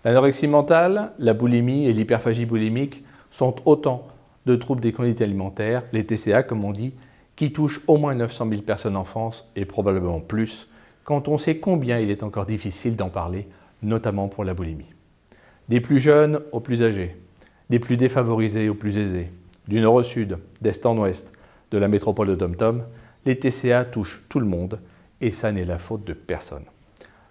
L'anorexie mentale, la boulimie et l'hyperphagie boulimique sont autant de troubles des conduites alimentaires, les TCA comme on dit, qui touchent au moins 900 000 personnes en France et probablement plus, quand on sait combien il est encore difficile d'en parler, notamment pour la boulimie. Des plus jeunes aux plus âgés, des plus défavorisés aux plus aisés, du nord au sud, d'est en ouest, de la métropole de Tom-Tom, les TCA touchent tout le monde et ça n'est la faute de personne.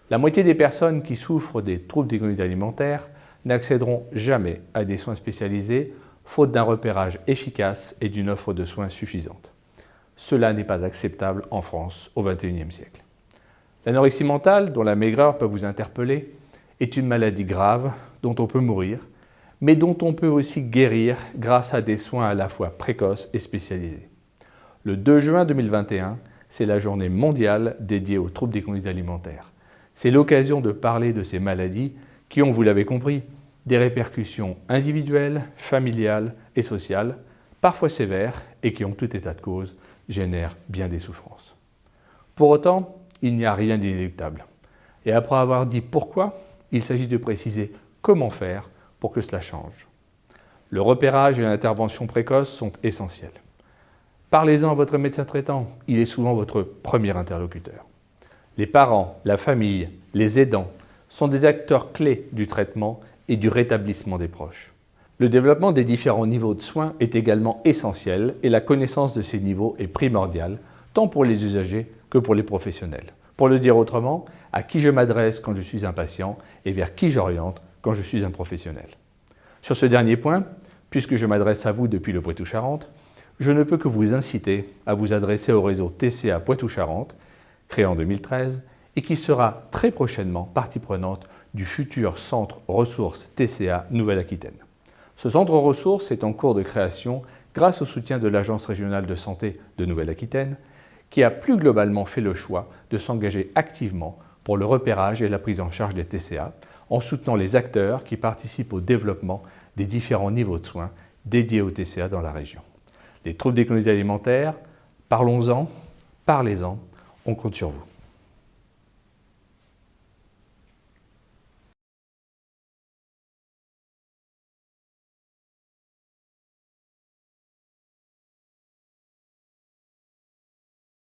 La moitié des personnes qui souffrent des troubles des conduites alimentaires n'accéderont jamais à des soins spécialisés faute d'un repérage efficace et d'une offre de soins suffisante. Cela n'est pas acceptable en France au XXIe siècle. L'anorexie mentale, dont la maigreur peut vous interpeller, est une maladie grave dont on peut mourir, mais dont on peut aussi guérir grâce à des soins à la fois précoces et spécialisés. Le 2 juin 2021, c'est la journée mondiale dédiée aux troubles des conduites alimentaires. C'est l'occasion de parler de ces maladies qui ont, vous l'avez compris, des répercussions individuelles, familiales et sociales, parfois sévères et qui, en tout état de cause, génèrent bien des souffrances. Pour autant, il n'y a rien d'inéluctable. Et après avoir dit pourquoi, il s'agit de préciser comment faire pour que cela change. Le repérage et l'intervention précoce sont essentiels. Parlez-en à votre médecin traitant, il est souvent votre premier interlocuteur. Les parents, la famille, les aidants sont des acteurs clés du traitement et du rétablissement des proches. Le développement des différents niveaux de soins est également essentiel et la connaissance de ces niveaux est primordiale, tant pour les usagers que pour les professionnels. Pour le dire autrement, à qui je m'adresse quand je suis un patient et vers qui j'oriente quand je suis un professionnel. Sur ce dernier point, puisque je m'adresse à vous depuis le Poitou-Charentes, je ne peux que vous inciter à vous adresser au réseau TCA Poitou-Charentes, créé en 2013, et qui sera très prochainement partie prenante du futur Centre Ressources TCA Nouvelle-Aquitaine. Ce centre ressources est en cours de création grâce au soutien de l'Agence régionale de santé de Nouvelle-Aquitaine, qui a plus globalement fait le choix de s'engager activement pour le repérage et la prise en charge des TCA, en soutenant les acteurs qui participent au développement des différents niveaux de soins dédiés aux TCA dans la région. Les troubles des conduites alimentaires, parlons-en, parlez-en, on compte sur vous.